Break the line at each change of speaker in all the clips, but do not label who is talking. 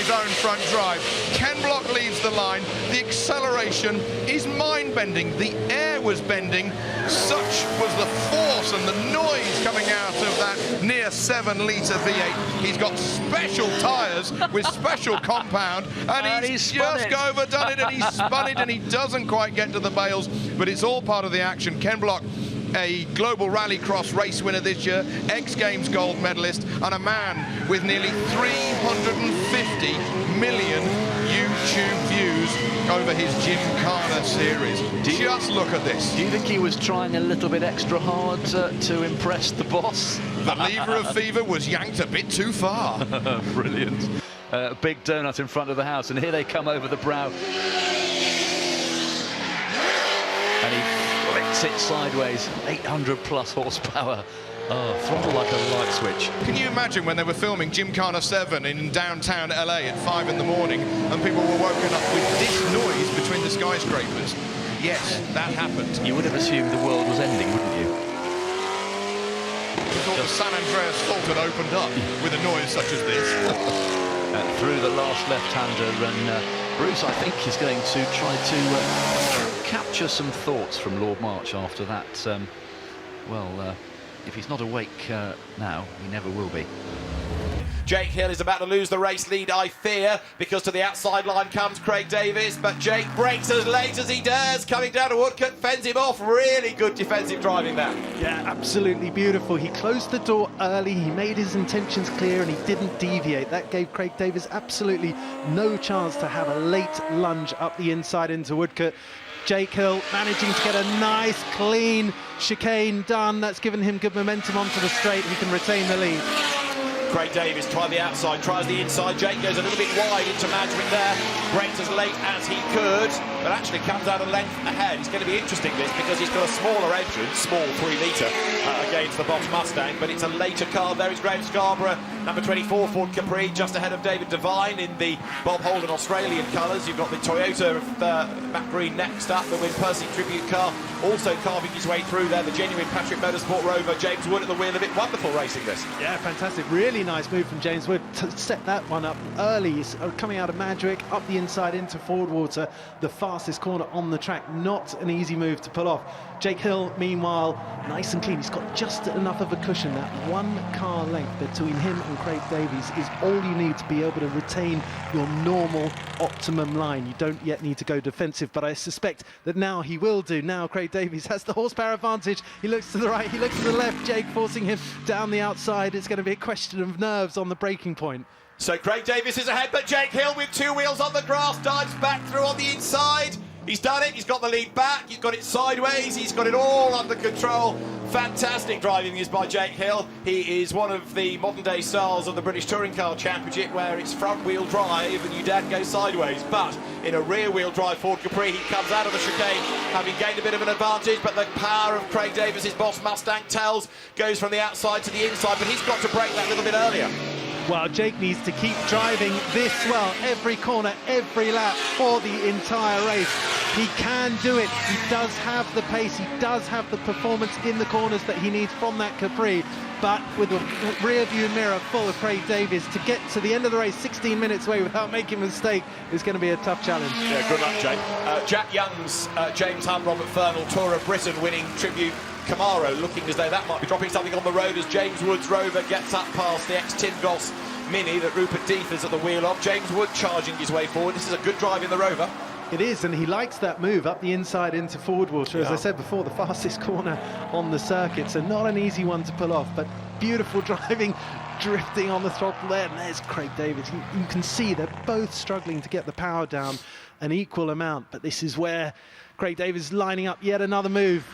his own front drive. Ken Block leads the line. The acceleration is mind-bending. The air was bending. Such was the force and the noise coming out of that near 7-litre V8. He's got special tyres with special compound, and he's just overdone it, and he's spun it, and he doesn't quite get to the bales, but it's all part of the action. Ken Block, a global rallycross race winner this year, X Games gold medalist, and a man with nearly 350 million YouTube views over his Gymkhana series. Just look at this.
Do you think he was trying a little bit extra hard to impress the boss?
The lever of fever was yanked a bit too far.
Brilliant. Big donut in front of the house, and here they come over the brow. And he flicks it sideways. 800 plus horsepower. Oh, throttle like a light switch.
Can you imagine when they were filming Gymkhana 7 in downtown LA at 5 in the morning and people were woken up with this noise between the skyscrapers? Yes, that happened.
You would have assumed the world was ending, wouldn't you?
You thought the San Andreas fault had opened up with a noise such as this.
Through the last left-hander, and Bruce, I think, is going to try to capture some thoughts from Lord March after that. If he's not awake now, he never will be.
Jake Hill is about to lose the race lead, I fear, because to the outside line comes Craig Davis, but Jake breaks as late as he dares, coming down to Woodcote, fends him off. Really good defensive driving there.
Yeah, absolutely beautiful. He closed the door early, he made his intentions clear, and he didn't deviate. That gave Craig Davis absolutely no chance to have a late lunge up the inside into Woodcote. Jake Hill managing to get a nice, clean chicane done. That's given him good momentum onto the straight. He can retain the lead.
Craig Davis tried the outside, tries the inside. Jake goes a little bit wide into Madrick there. Breaks as late as he could, but actually comes out a length ahead. It's going to be interesting, this, because he's got a smaller engine, small 3-litre, against the Boss Mustang, but it's a later car. There is Graham Scarborough, number 24, Ford Capri, just ahead of David Devine in the Bob Holden Australian colours. You've got the Toyota of Matt Green next up, the Win Percy tribute car, also carving his way through there. The genuine Patrick Motorsport Rover, James Wood at the wheel of it. Wonderful racing, this.
Yeah, fantastic. Really nice move from James Wood to set that one up early. He's coming out of Madrick, up the inside into Fordwater, the fastest corner on the track. Not an easy move to pull off. Jake Hill, meanwhile, nice and clean. He's got just enough of a cushion. That 1 car length between him and Craig Davies is all you need to be able to retain your normal optimum line. You don't yet need to go defensive, but I suspect that now he will do. Now Craig Davies has the horsepower advantage. He looks to the right, he looks to the left. Jake forcing him down the outside. It's going to be a question of nerves on the braking point.
So Craig Davis is ahead, but Jake Hill with 2 wheels on the grass dives back through on the inside. He's done it, he's got the lead back, he's got it sideways, he's got it all under control. Fantastic driving is by Jake Hill. He is one of the modern day stars of the British Touring Car Championship, where it's front wheel drive and you don't go sideways. But in a rear wheel drive Ford Capri, he comes out of the chicane having gained a bit of an advantage, but the power of Craig Davis, his Boss Mustang, tells, goes from the outside to the inside, but he's got to break that a little bit earlier.
Well, Jake needs to keep driving this well, every corner, every lap for the entire race. He can do it. He does have the pace. He does have the performance in the corners that he needs from that Capri. But with a rear view mirror full of Craig Davis, to get to the end of the race 16 minutes away without making a mistake is going to be a tough challenge.
Yeah, good luck, Jake. Jack Young's James Hunt, Robert Fernell, Tour of Britain winning tribute Camaro, looking as though that might be dropping something on the road as James Wood's Rover gets up past the ex-Tindos Mini that Rupert Deeth is at the wheel of. James Wood charging his way forward. This is a good drive in the Rover.
It is, and he likes that move up the inside into Fordwater. As I said before, the fastest corner on the circuit, so not an easy one to pull off, but beautiful driving, drifting on the throttle there. And there's Craig Davis. You can see they're both struggling to get the power down an equal amount, but this is where Craig Davis is lining up yet another move.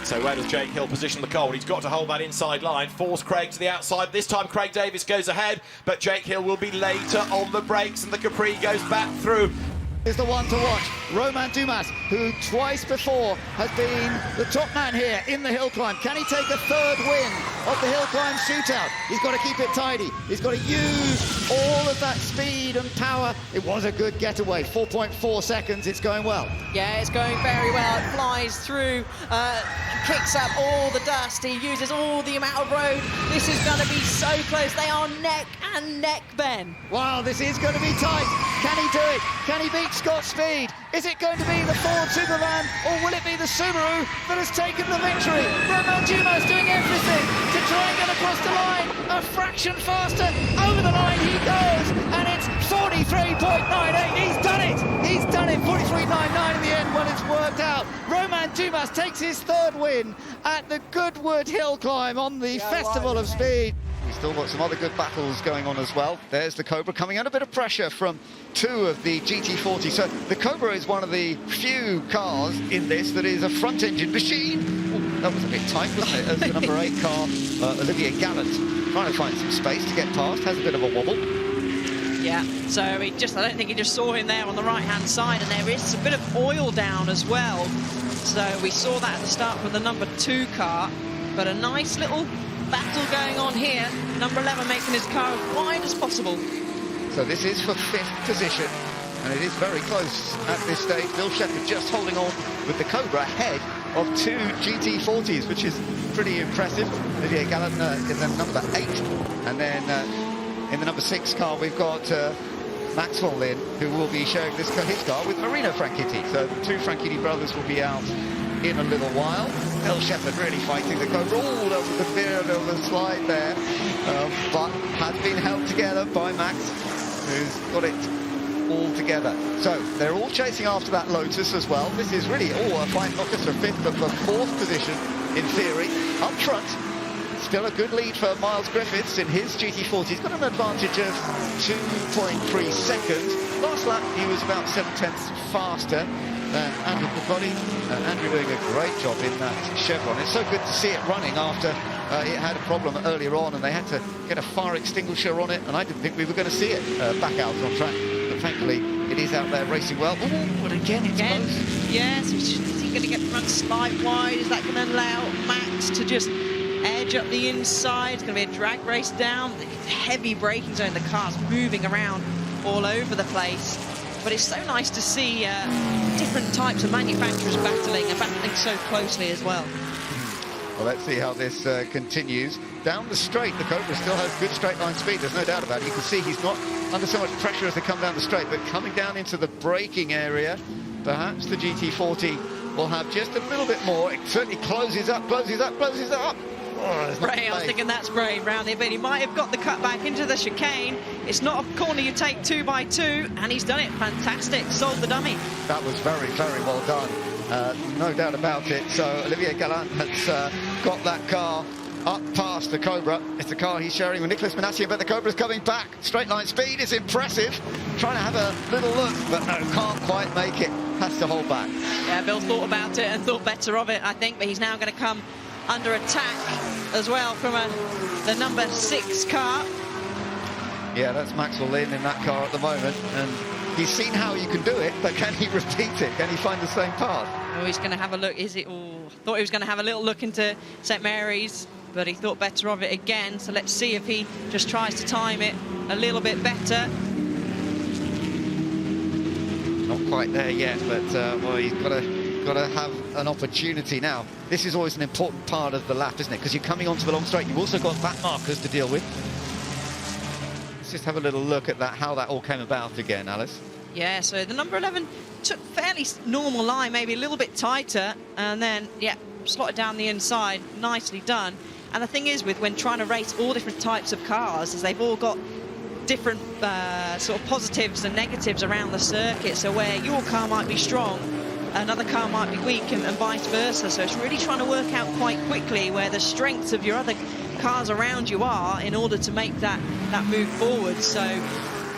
So where does Jake Hill position the cold? He's got to hold that inside line, force Craig to the outside. This time Craig Davis goes ahead, but Jake Hill will be later on the brakes, and the Capri goes back through.
Is the one to watch. Romain Dumas, who twice before has been the top man here in the hill climb. Can he take a third win of the hill climb shootout? He's got to keep it tidy. He's got to use all of that speed and power. It was a good getaway, 4.4 seconds, it's going well.
Yeah, it's going very well. It flies through, kicks up all the dust. He uses all the amount of road. This is going to be so close. They are neck and neck, Ben.
Wow, this is going to be tight. Can he do it? Can he beat Scott's speed? Is it going to be the Ford Supervan, or will it be the Subaru that has taken the victory? Roman Dumas doing everything to try and get across the line. A fraction faster. Over the line he goes, and it's 43.98. He's done it. He's done it. 43.99 in the end when it's worked out. Roman Dumas takes his third win at the Goodwood Hill climb on the Festival of Speed. We've still got some other good battles going on as well. There's the Cobra coming under a bit of pressure from two of the GT40s. So the Cobra is one of the few cars in this that is a front-engine machine. Ooh, that was a bit tight, wasn't it? As the number 8 car, Olivier Gallant, trying to find some space to get past, has a bit of a wobble.
Yeah, so I don't think he just saw him there on the right-hand side, and there is a bit of oil down as well. So we saw that at the start from the number 2 car, but a nice little battle going on here. Number 11 making his car as wide as possible.
So this is for 5th position, and it is very close at this stage. Bill Shepherd just holding on with the Cobra ahead of 2 GT40s, which is pretty impressive. Olivier Gallant in the number 8, and then in the number 6 car we've got Maxwell Lynn, who will be sharing his car with Marino Franchitti. So the 2 Franchitti brothers will be out in a little while. Bill Shepherd really fighting the Cobra all over the field of the slide there, but has been held together by Max, who's got it all together. So they're all chasing after that Lotus as well. This is really all a fight, not just for 5th, but for 4th position in theory. Up front, still a good lead for Miles Griffiths in his GT40. He's got an advantage of 2.3 seconds. Last lap, he was about 7/10 faster than Andrew Peabody. Andrew doing a great job in that Chevron. It's so good to see it running after it had a problem earlier on, and they had to get a fire extinguisher on it, and I didn't think we were going to see it back out on track. But thankfully, it is out there racing well. Ooh, but again, it's close.
Yes, is he going to get the front slide wide? Is that going to allow Max to just edge up the inside? It's going to be a drag race down. Heavy braking zone. The car's moving around all over the place. But it's so nice to see different types of manufacturers battling and battling so closely as well.
Well, let's see how this continues. Down the straight, the Cobra still has good straight line speed, there's no doubt about it. You can see he's not under so much pressure as they come down the straight, but coming down into the braking area, perhaps the GT40 will have just a little bit more. It certainly closes up, closes up, closes up. Oh,
Ray, I was thinking that's brave round there, but he might have got the cut back into the chicane. It's not a corner you take 2 by 2, and he's done it. Fantastic. Sold the dummy.
That was very, very well done. No doubt about it. So Olivier Gallant has got that car up past the Cobra. It's the car he's sharing with Nicolas Minassian, but the Cobra's coming back. Straight line speed is impressive. Trying to have a little look, but no, can't quite make it. Has to hold back.
Yeah, Bill thought about it and thought better of it, I think, but he's now going to come under attack as well from the number 6 car.
Yeah, that's Maxwell Lynn in that car at the moment, and he's seen how you can do it, but can he repeat it? Can he find the same path?
Oh, he's going to have a look. Thought he was going to have a little look into St Mary's, but he thought better of it again. So let's see if he just tries to time it a little bit better.
Not quite there yet, but well, he's got to have an opportunity now. This is always an important part of the lap, isn't it? Because you're coming onto the long straight. You've also got back markers to deal with. Let's just have a little look at that, how that all came about again, Alice.
Yeah, so the number 11 took fairly normal line, maybe a little bit tighter, and then, yeah, slotted down the inside. Nicely done. And the thing is, when trying to race all different types of cars, is they've all got different sort of positives and negatives around the circuit. So where your car might be strong, another car might be weak, and vice versa. So it's really trying to work out quite quickly where the strengths of your other cars around you are in order to make that move forward. So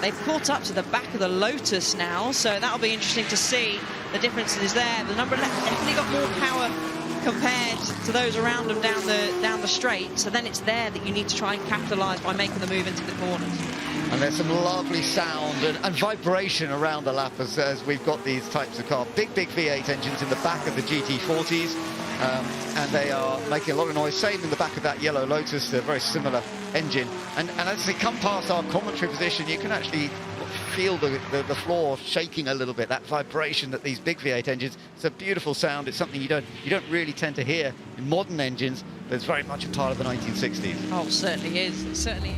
they've caught up to the back of the Lotus now, so that'll be interesting to see the differences there. The number 11 definitely got more power compared to those around them down the straight, so then it's there that you need to try and capitalise by making the move into the corners.
And there's some lovely sound and vibration around the lap as we've got these types of cars. Big V8 engines in the back of the GT40s, and they are making a lot of noise. Same in the back of that yellow Lotus. They're very similar engine. And as they come past our commentary position, you can actually feel the floor shaking a little bit, that vibration that these big V8 engines, it's a beautiful sound. It's something you don't really tend to hear in modern engines, but it's very much a part of the 1960s.
Oh, it certainly is. It certainly.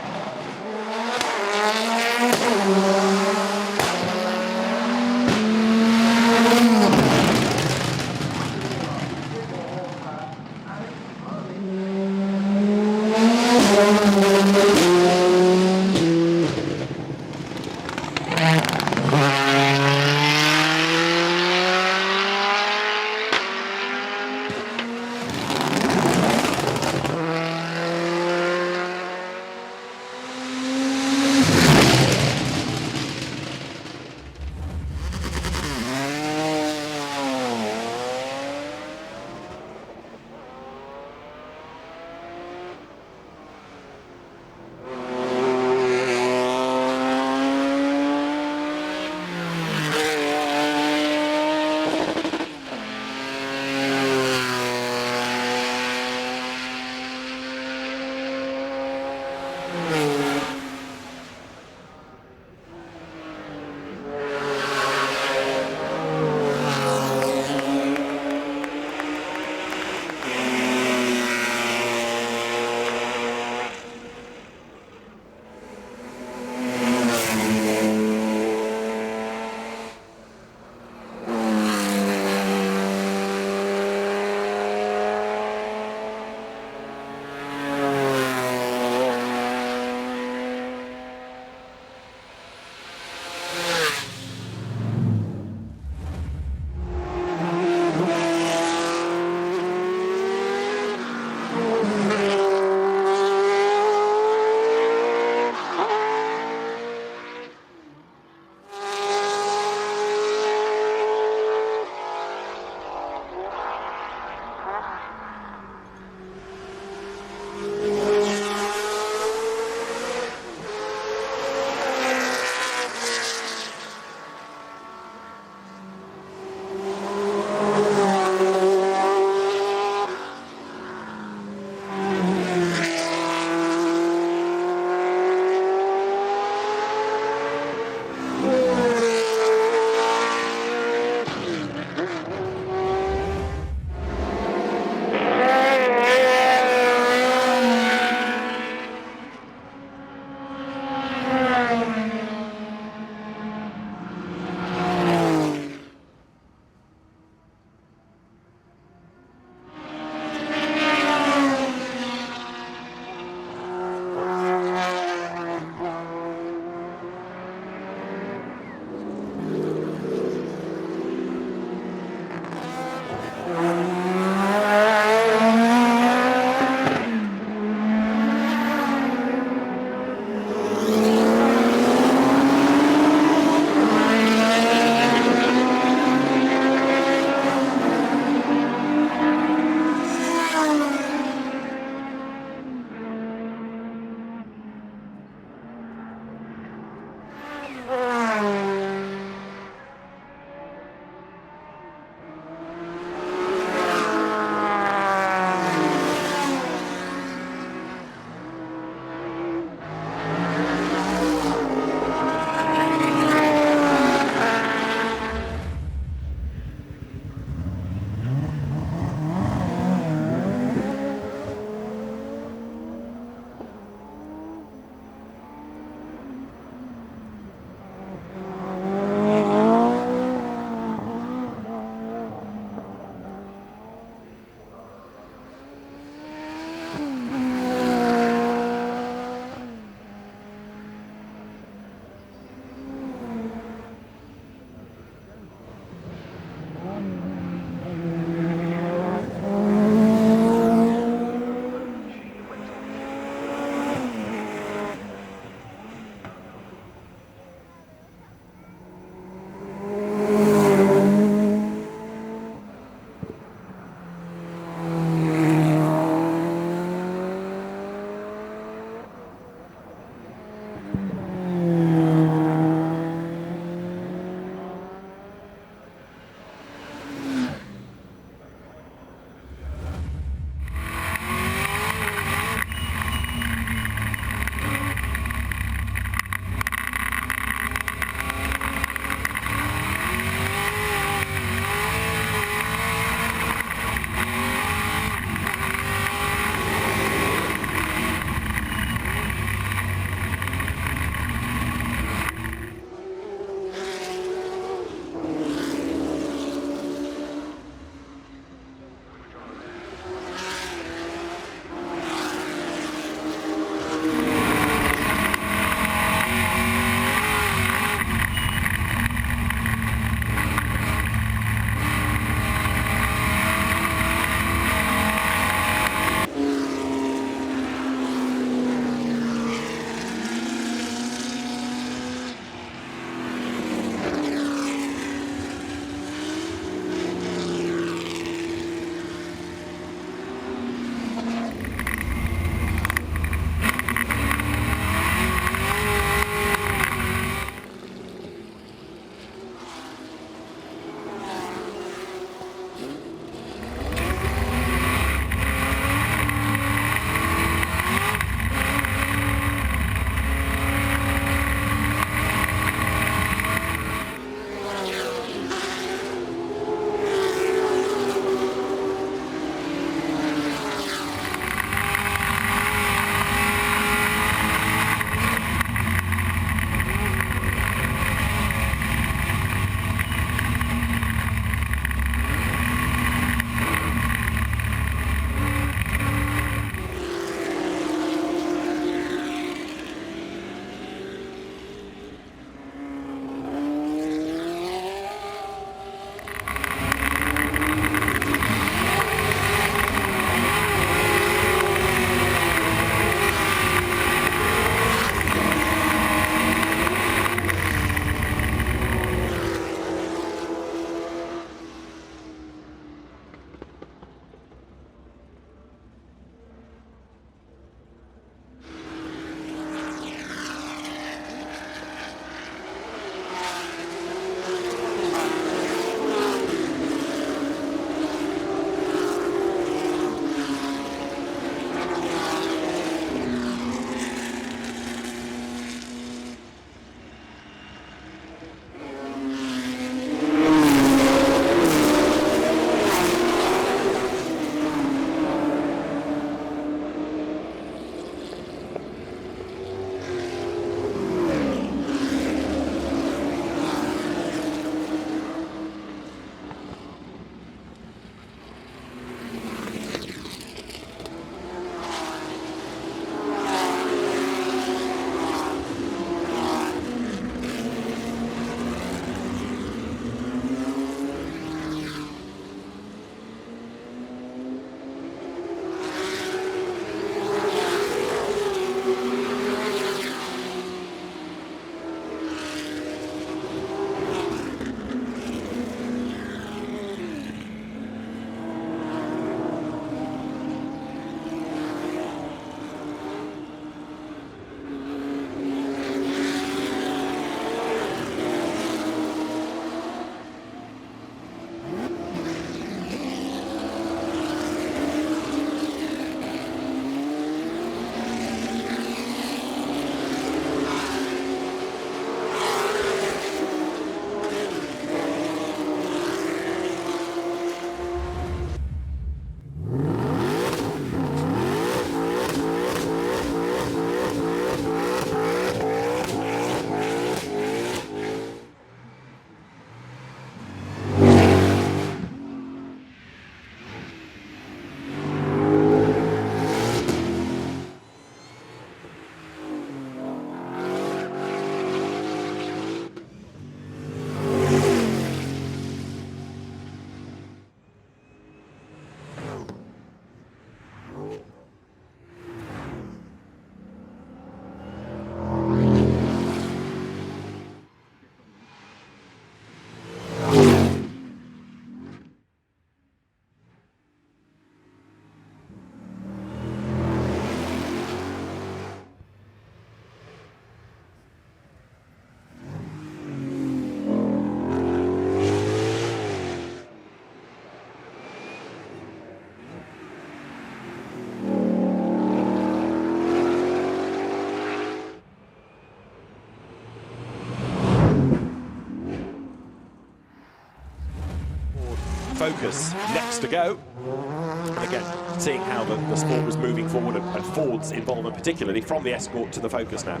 Focus next to go. And again, seeing how the sport was moving forward and Ford's involvement particularly from the Escort to the Focus now.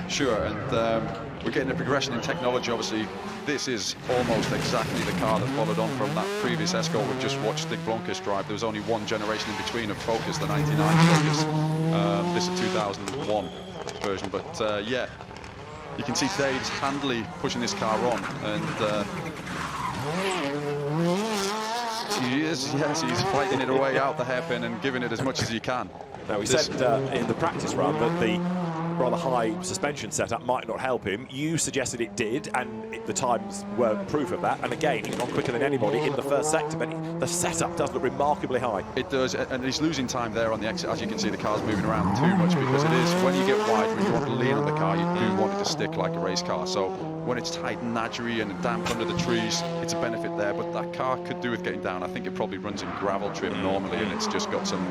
Sure, and we're getting a progression in technology. Obviously, this is almost exactly the car that followed on from that previous Escort we've just watched Stig Blomqvist drive. There was only one generation in between of Focus, the 99 Focus. This is 2001 version, but yeah, you can see Dave's handily pushing this car on, and he is, yes, he's fighting it away out the hairpin and giving it as much as he can.
Now, we said in the practice run that the rather high suspension setup might not help him. You suggested it did, and the times were proof of that. And again, he's gone quicker than anybody in the first sector, but the setup does look remarkably high.
It does, and he's losing time there on the exit. As you can see, the car's moving around too much, because it is, when you get wider and you want to lean on the car, you do want it to stick like a race car. So when it's tight and natchery and damp under the trees, it's a benefit there, but that car could do with getting down. I think it probably runs in gravel trim normally, and it's just got some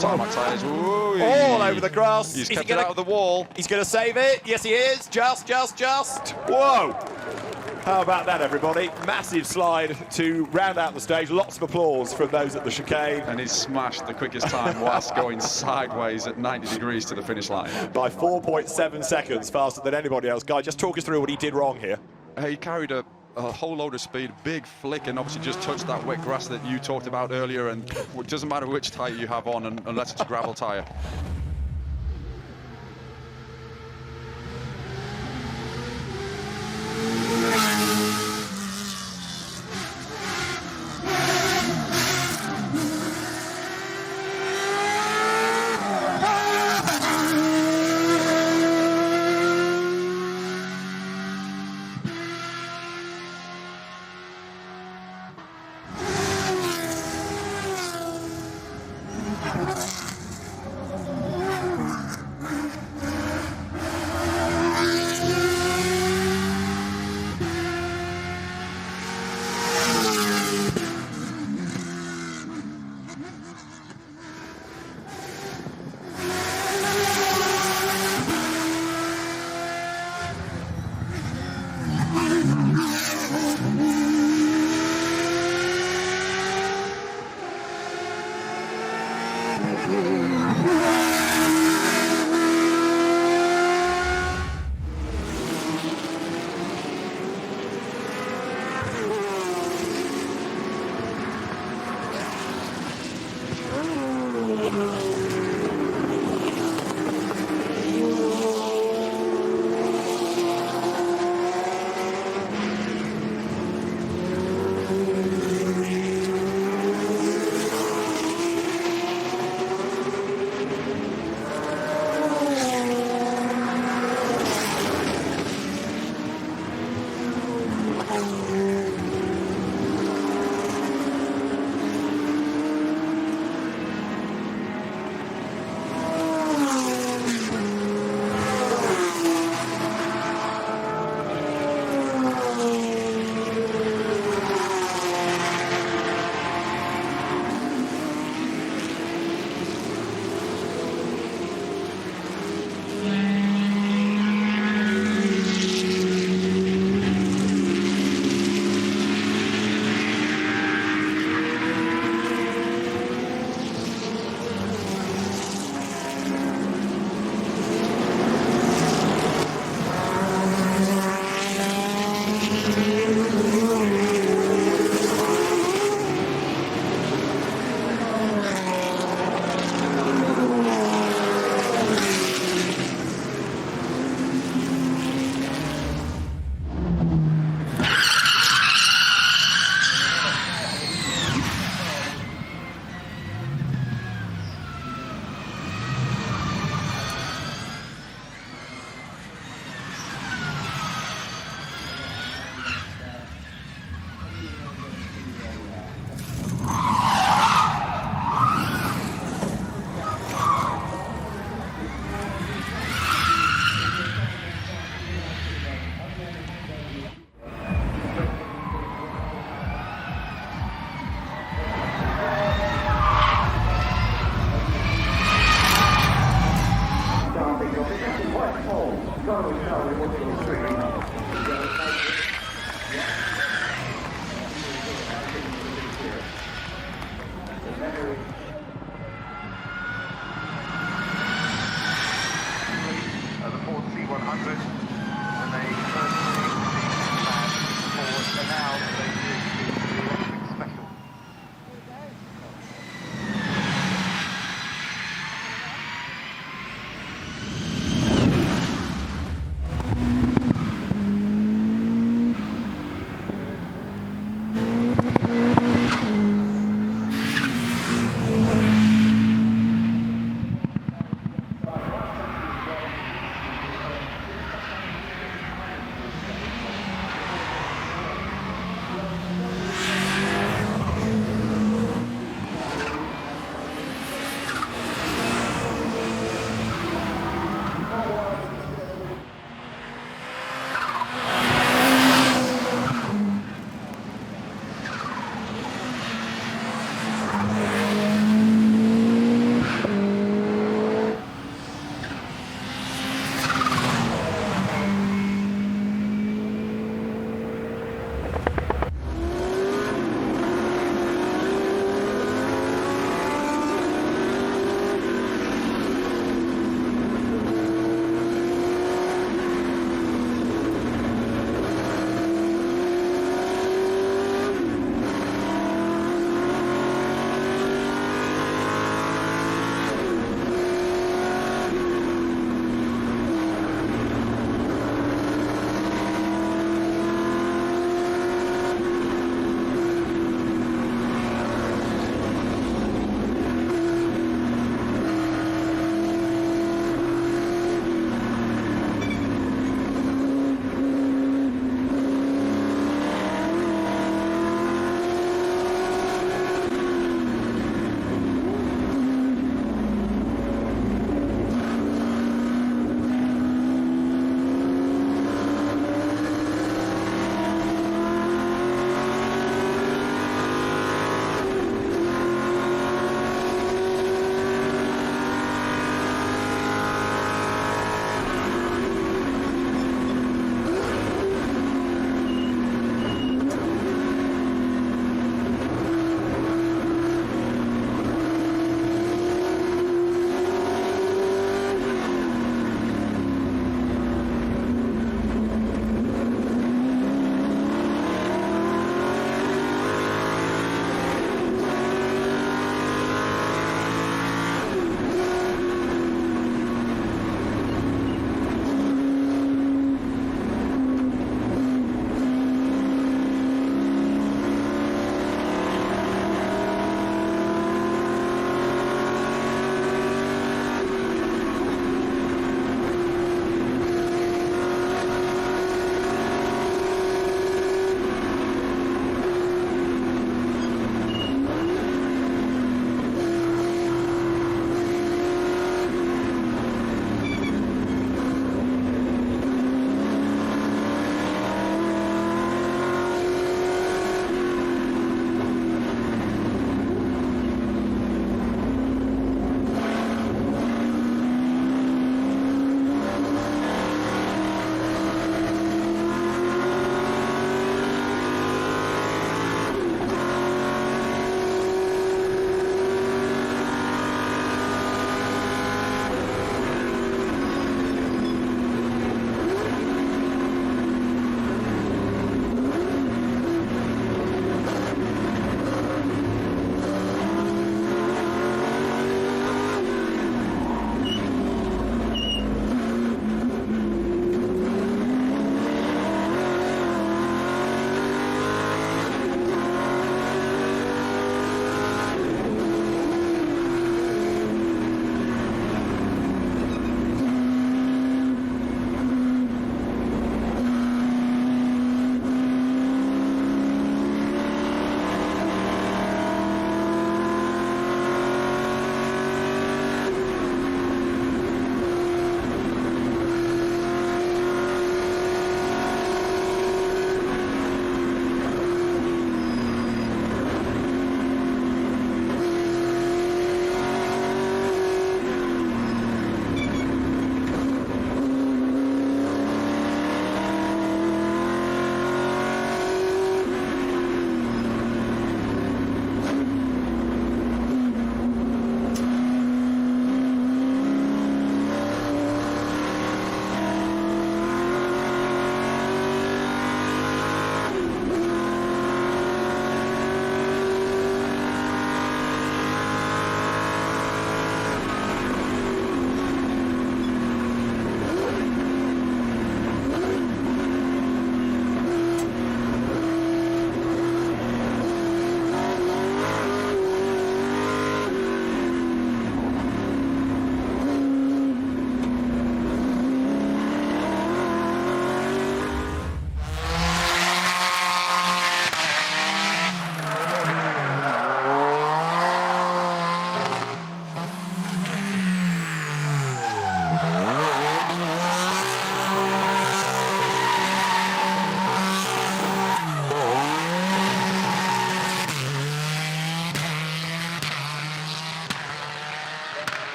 tarmac tyres.
All over the grass.
He's kept it out of the wall.
He's going to save it. Yes, he is. Just. Whoa. How about that, everybody? Massive slide to round out the stage. Lots of applause from those at the chicane.
And he's smashed the quickest time whilst going sideways at 90 degrees to the finish line.
By 4.7 seconds faster than anybody else. Guy, just talk us through what he did wrong here.
He carried a whole load of speed, big flick, and obviously just touched that wet grass that you talked about earlier, and it doesn't matter which tyre you have on unless it's a gravel tyre.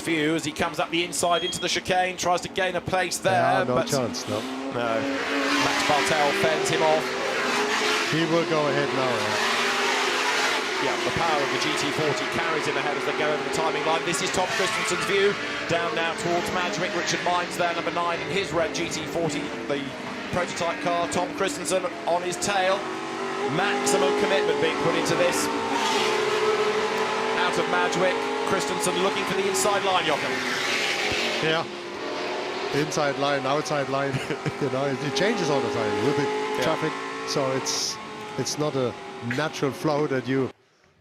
View as he comes up the inside into the chicane, tries to gain a place there.
No chance, no.
No. Max Bartel fends him off.
He will go ahead now.
Yeah, the power of the GT40 carries him ahead as they go over the timing line. This is Tom Kristensen's view. Down now towards Madgwick. Richard Mines there, number 9 in his red GT40, the prototype car. Tom Kristensen on his tail. Maximum commitment being put into this. Out of Madgwick. Kristensen looking for the inside line, Jochen.
Yeah. Inside line, outside line. You know, it changes all the time with the traffic. So it's not a natural flow that you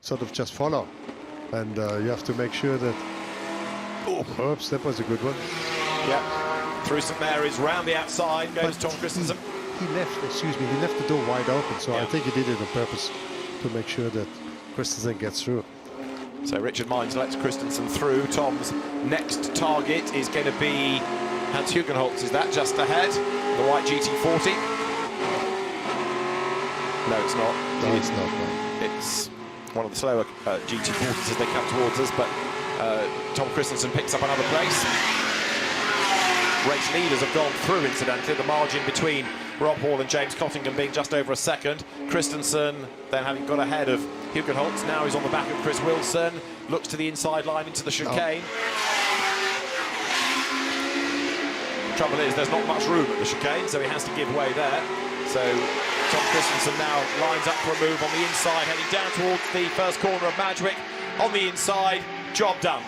sort of just follow. And you have to make sure that... Oh, oops, that was a good one.
Yeah. Through St Mary's, round the outside goes Tom Kristensen.
He left the door wide open. So I think he did it on purpose to make sure that Kristensen gets through.
So Richard Mines lets Kristensen through. Tom's next target is going to be Hans Hugenholtz. Is that just ahead? The white GT40? No, it's not.
No, it's not. No.
It's one of the slower GT40s as they come towards us, but Tom Kristensen picks up another place. Race leaders have gone through, incidentally. The margin between Rob Hall and James Cottingham being just over a second. Kristensen then having got ahead of Hugenholtz. Now he's on the back of Chris Wilson. Looks to the inside line into the chicane. Trouble is, there's not much room at the chicane, so he has to give way there. So Tom Kristensen now lines up for a move on the inside, heading down towards the first corner of Madgwick. On the inside, job done.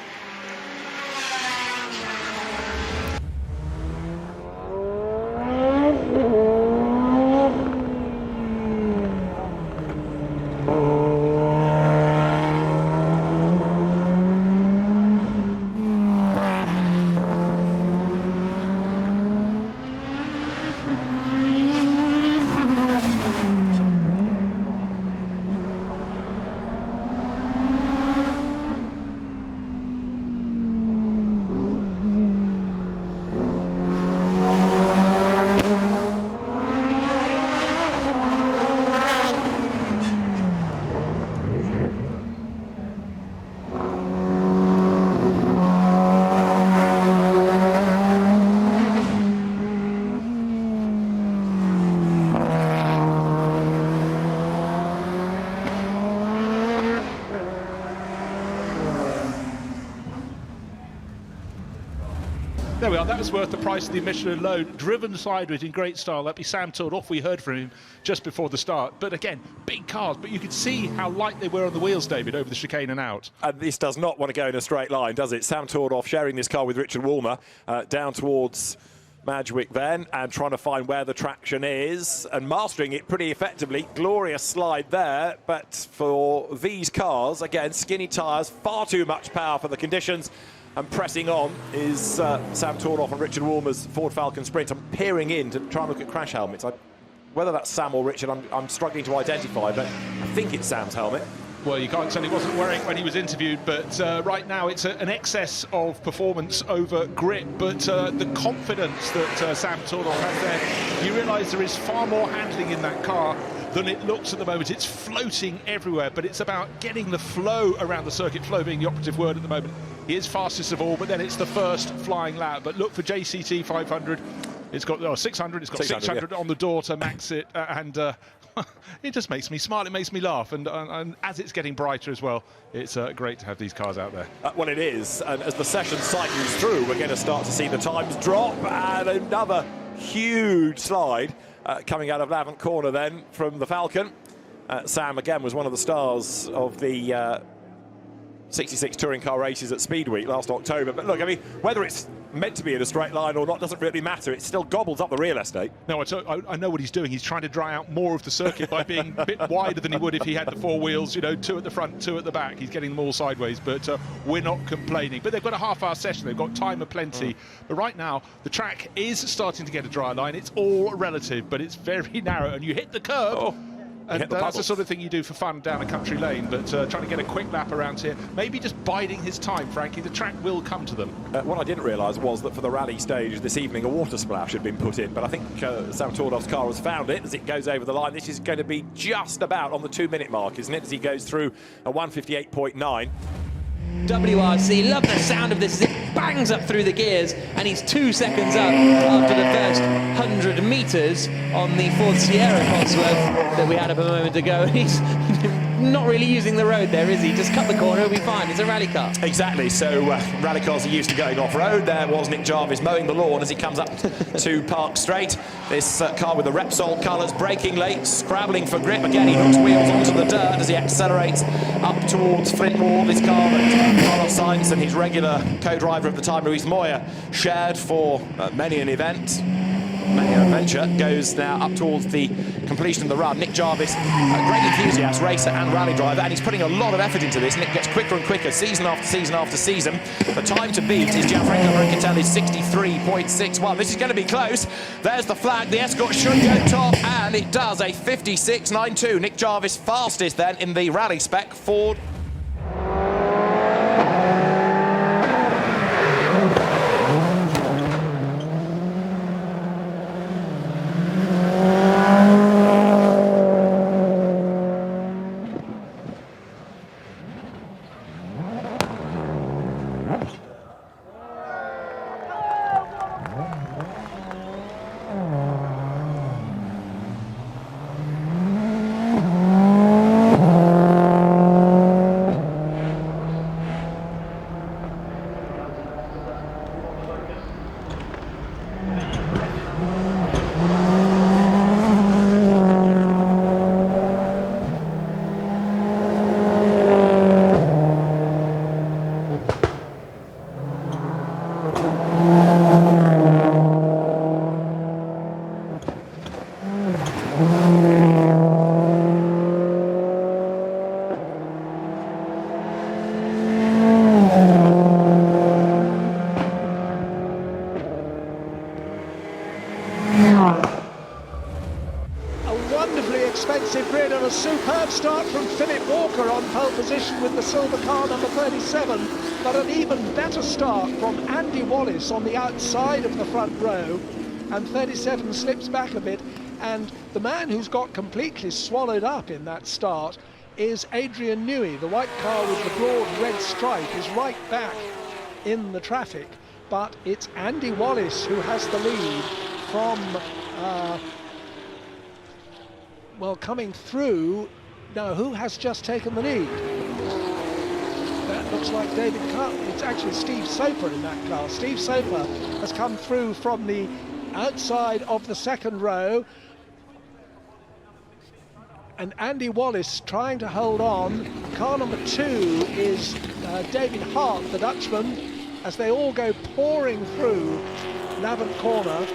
There we are, that was worth the price of the admission alone. Driven sideways in great style. That'd be Sam Todd-Off, we heard from him just before the start. But again, big cars, but you could see how light they were on the wheels, David, over the chicane and out.
And this does not want to go in a straight line, does it? Sam Todd-Off sharing this car with Richard Woolmer down towards Madgwick then, and trying to find where the traction is and mastering it pretty effectively. Glorious slide there, but for these cars, again, skinny tyres, far too much power for the conditions. And pressing on is Sam Todd-Off and Richard Woolmer's Ford Falcon Sprint. I'm peering in to try and look at crash helmets. Whether that's Sam or Richard, I'm struggling to identify, but I think it's Sam's helmet.
Well, you can't tell he wasn't wearing it when he was interviewed, but right now it's an excess of performance over grip. But the confidence that Sam Todd-Off has there, you realise there is far more handling in that car than it looks at the moment. It's floating everywhere, but it's about getting the flow around the circuit, flow being the operative word at the moment. He is fastest of all, but then it's the first flying lap. But look for JCT 500. It's got 600, it's got 600 on the door to max it, and it just makes me smile, it makes me laugh, and as it's getting brighter as well, it's great to have these cars out there.
Well, it is, and as the session cycles through, we're going to start to see the times drop, and another huge slide coming out of Lavant Corner then from the Falcon. Sam, again, was one of the stars of the 66 touring car races at Speed Week last October. But look, I mean, whether it's meant to be in a straight line or not doesn't really matter. It still gobbles up the real estate.
No, I know what he's doing. He's trying to dry out more of the circuit by being a bit wider than he would if he had the four wheels, you know, 2 at the front, 2 at the back. He's getting them all sideways, but we're not complaining. But they've got a half-hour session. They've got time aplenty. But right now, the track is starting to get a dry line. It's all relative, but it's very narrow, and you hit the curb. And that's the sort of thing you do for fun down a country lane, but trying to get a quick lap around here, maybe just biding his time, Frankie. The track will come to them.
What I didn't realise was that for the rally stage this evening, a water splash had been put in, but I think Sam Tordov's car has found it as it goes over the line. This is going to be just about on the 2-minute mark, isn't it, as he goes through a 1:58.9.
WRC, love the sound of this as it bangs up through the gears, and he's 2 seconds up after the first 100 metres on the Ford Sierra Cosworth that we had up a moment ago. He's not really using the road there, is he? Just cut the corner, he'll be fine. It's a rally car.
Exactly, so rally cars are used to going off-road. There was Nick Jarvis mowing the lawn as he comes up to Park Straight. This car with the Repsol colours, braking late, scrabbling for grip. Again, he hooks wheels onto the dirt as he accelerates up towards Flintwall. This car that Carlos Sainz and his regular co-driver of the time, Luis Moya, shared for many an event. Many an adventure, goes now up towards the completion of the run. Nick Jarvis, a great enthusiast, racer and rally driver, and he's putting a lot of effort into this, and it gets quicker and quicker, season after season after season. The time to beat is Gianfranco Mercatelli's 63.61. This is going to be close. There's the flag. The Escort should go top, and it does, a 56.92. Nick Jarvis fastest then in the rally spec Ford.
Superb start from Philip Walker on pole position with the silver car number 37, but an even better start from Andy Wallace on the outside of the front row, and 37 slips back a bit, and the man who's got completely swallowed up in that start is Adrian Newey. The white car with the broad red stripe is right back in the traffic, but it's Andy Wallace who has the lead from well, coming through. Now, who has just taken the lead? That looks like David Cup. It's actually Steve Soper in that car. Steve Soper has come through from the outside of the second row. And Andy Wallace trying to hold on. Car number 2 is David Hart, the Dutchman, as they all go pouring through Lavant Corner.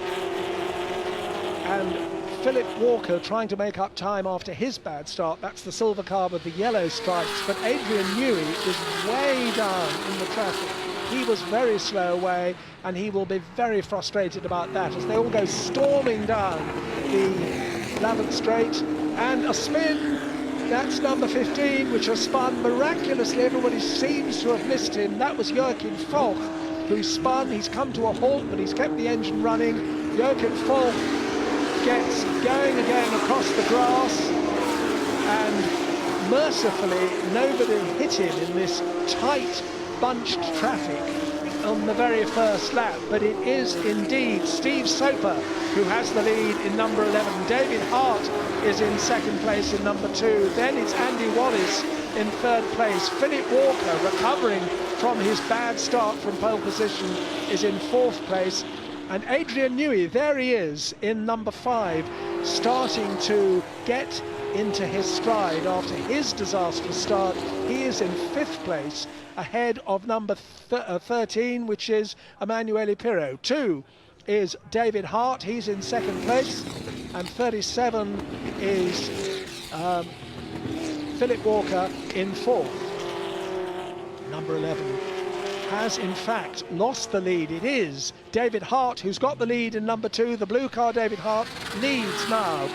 And Philip Walker trying to make up time after his bad start. That's the silver car with the yellow stripes. But Adrian Newey is way down in the traffic. He was very slow away, and he will be very frustrated about that as they all go storming down the Lavant Straight. And a spin. That's number 15, which has spun miraculously. Everybody seems to have missed him. That was Joachim Falk, who spun. He's come to a halt, but he's kept the engine running. Joachim Falk gets going again across the grass. and mercifully nobody hit him in this tight, bunched traffic on the very first lap, but it is indeed Steve Soper who has the lead in number 11. David Hart is in second place in number 2. Then it's Andy Wallace in third place. Philip Walker, recovering from his bad start from pole position, is in fourth place. And Adrian Newey, there he is in number 5, starting to get into his stride after his disastrous start. He is in 5th place, ahead of number 13, which is Emanuele Pirro. 2 is David Hart, he's in 2nd place, and 37 is Philip Walker in 4th. Number 11 has in fact lost the lead. It is David Hart who's got the lead in number 2. The blue car, David Hart, leads now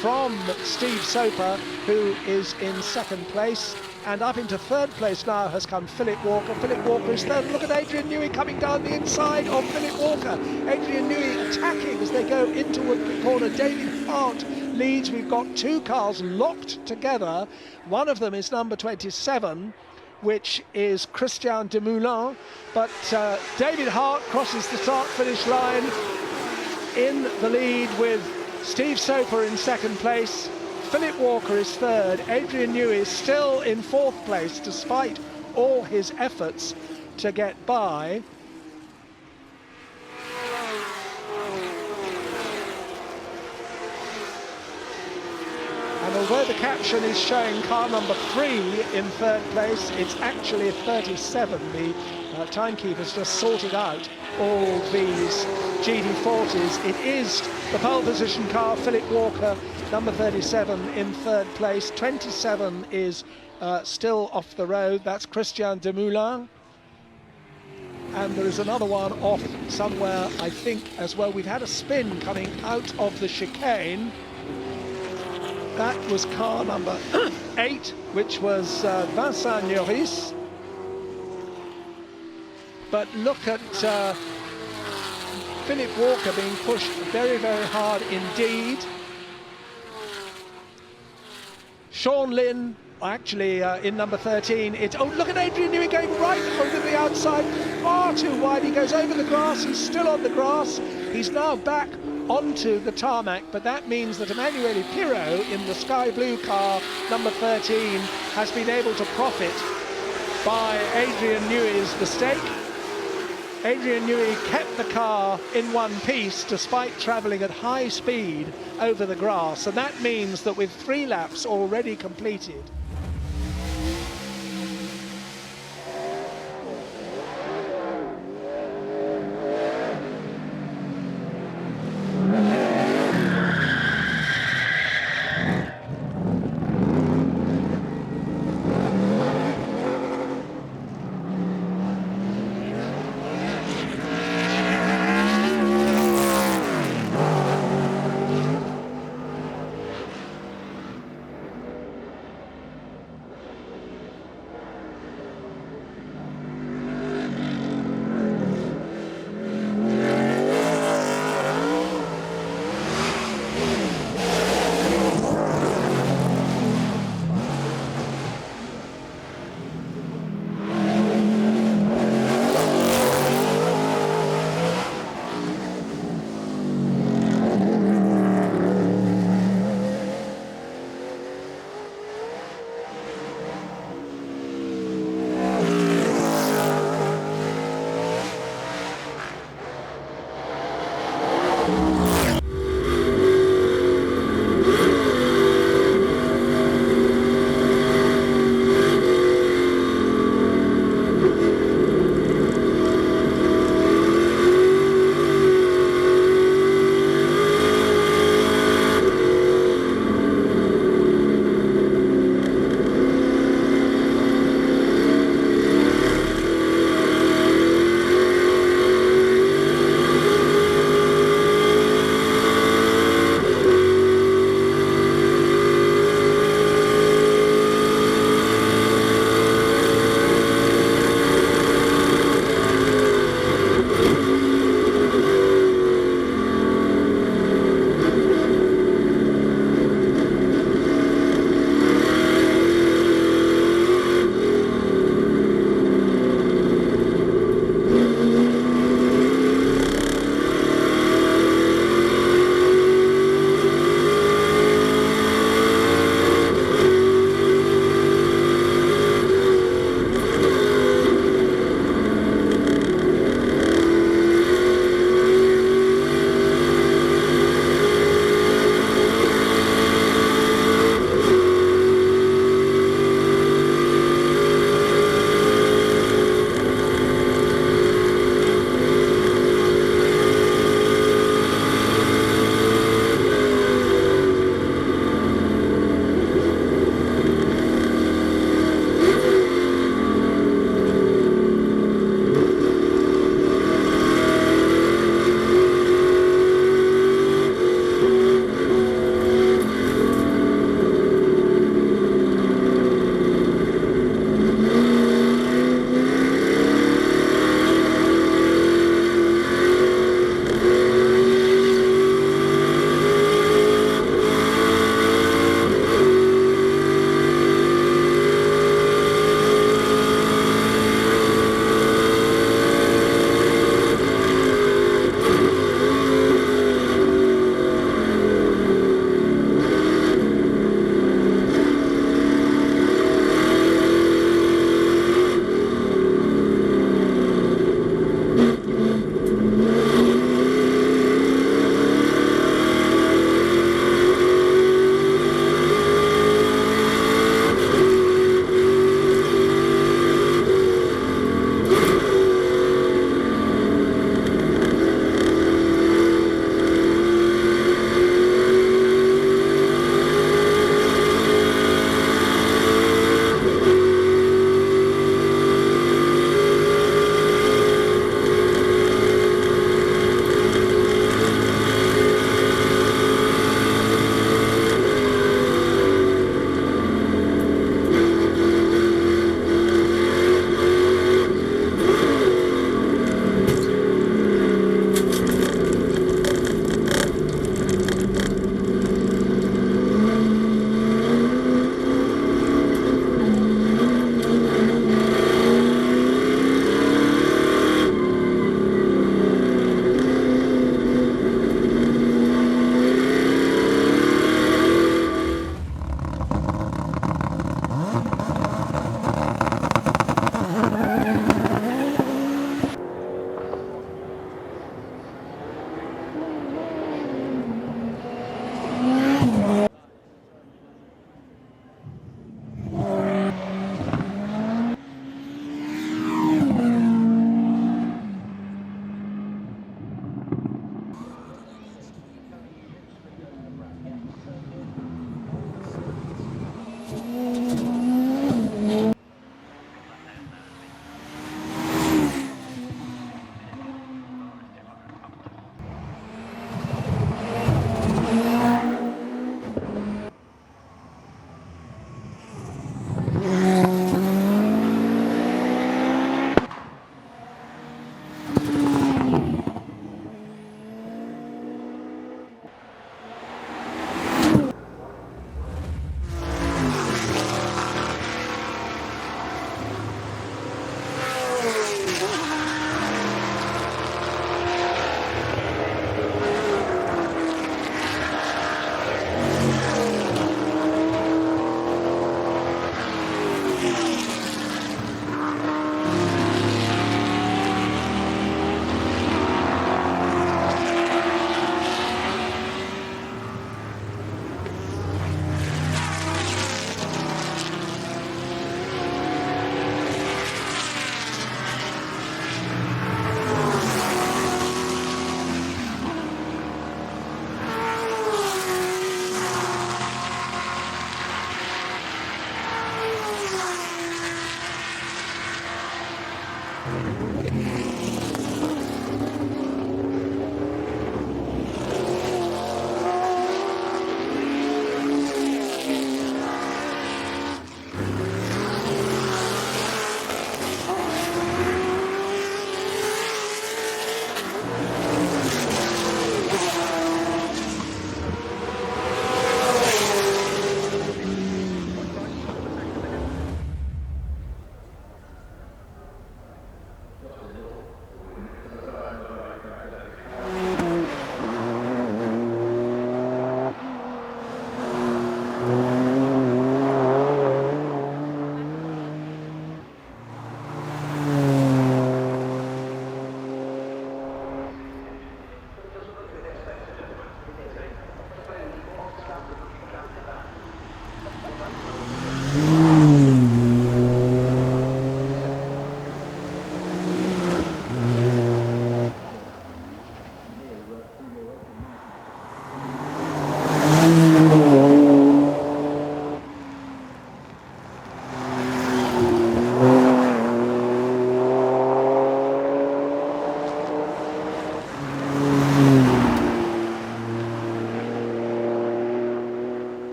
from Steve Soper, who is in 2nd place. And up into 3rd place now has come Philip Walker. Philip Walker is 3rd. Look at Adrian Newey coming down the inside of Philip Walker. Adrian Newey attacking as they go into Woodford Corner. David Hart leads. We've got 2 cars locked together. One of them is number 27, which is Christian Demoulin. But David Hart crosses the start-finish line in the lead with Steve Soper in 2nd place. Philip Walker is 3rd. Adrian Newey is still in 4th place despite all his efforts to get by. And although the caption is showing car number 3 in 3rd place, it's actually 37. The timekeeper's just sorted out all these GT40s. It is the pole position car, Philip Walker, number 37 in 3rd place. 27 is still off the road. That's Christian Demoulin. And there is another one off somewhere, I think, as well. We've had a spin coming out of the chicane. That was car number 8, which was Vincent Lloris. But look at Philip Walker being pushed very, very hard indeed. Sean Lynn, actually in number 13. Oh, look at Adrian Newey going right over the outside, far too wide. He goes over the grass. He's still on the grass. He's now back onto the tarmac, but that means that Emanuele Pirro in the sky blue car, number 13, has been able to profit by Adrian Newey's mistake. Adrian Newey kept the car in one piece despite travelling at high speed over the grass, and that means that with 3 laps already completed,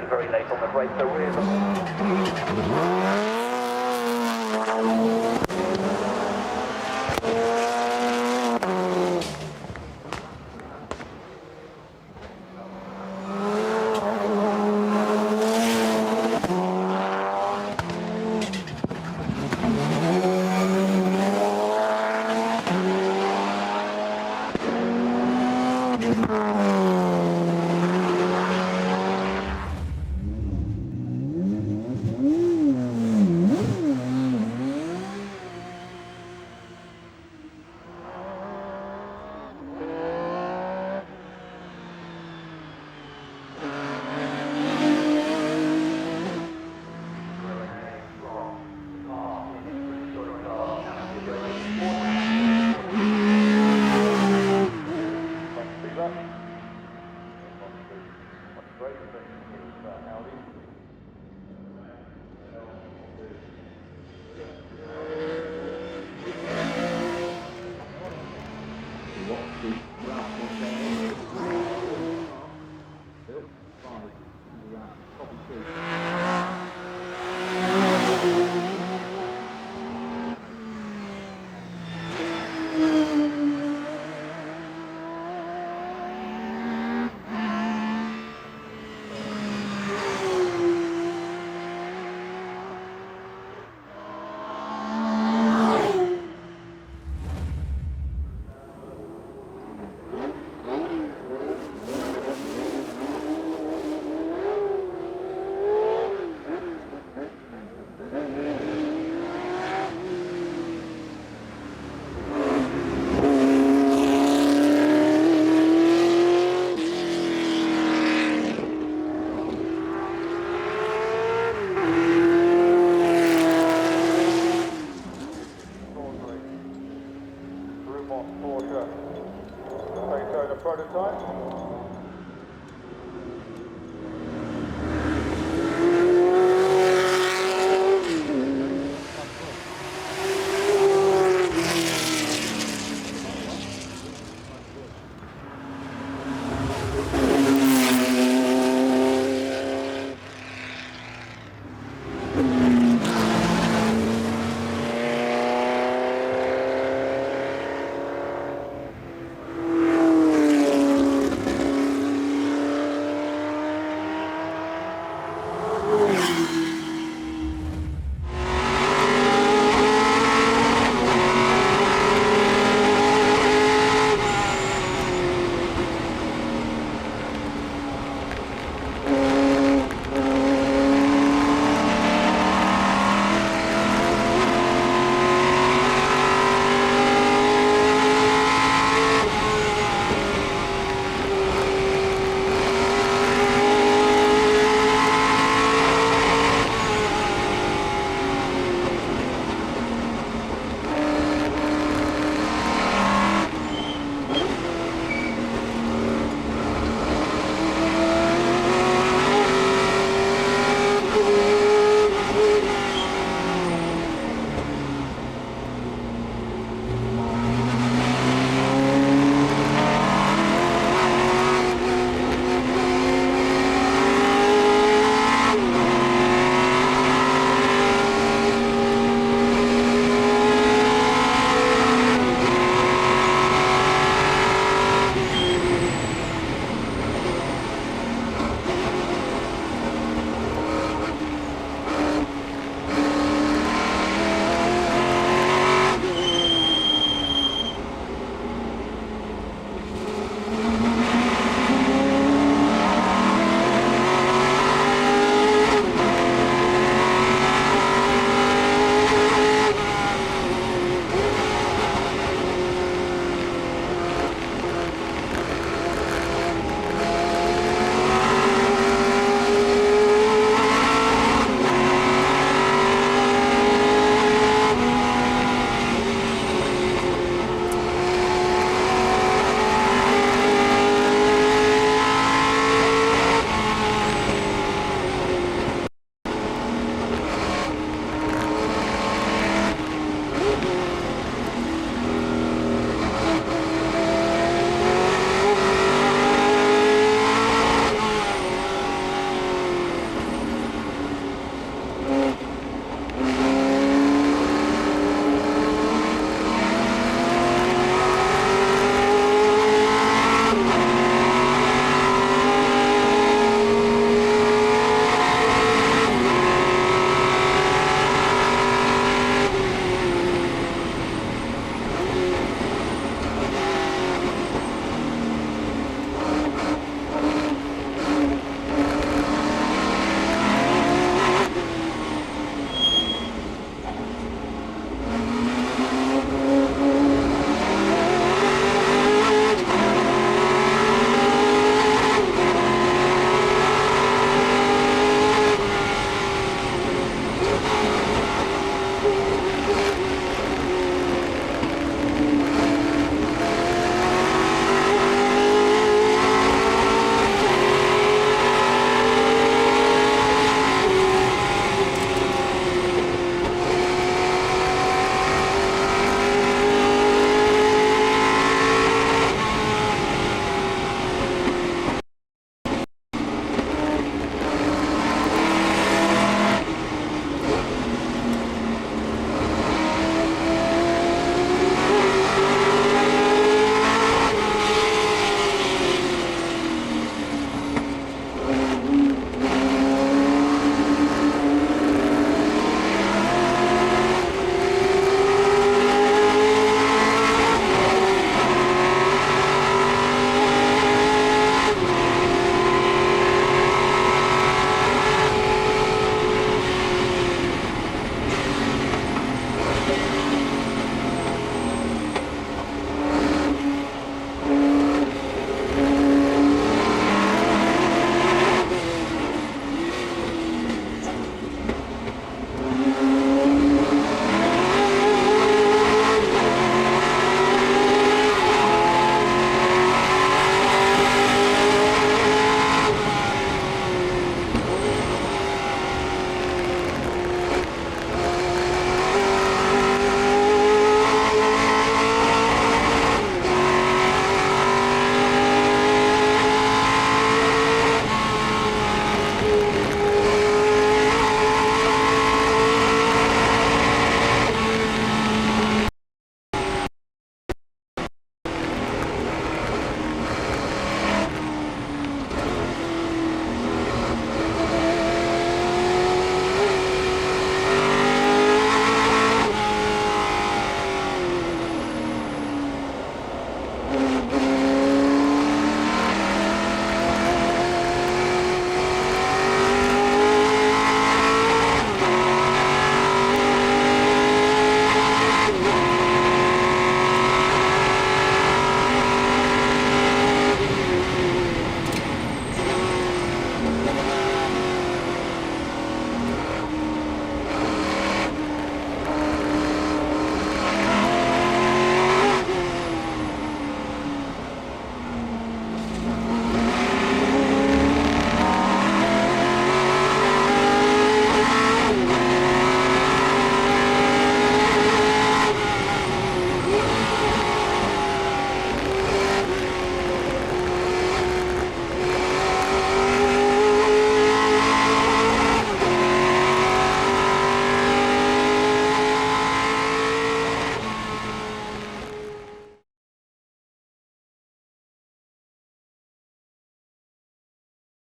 very late on the brake, the rear.
Prototype.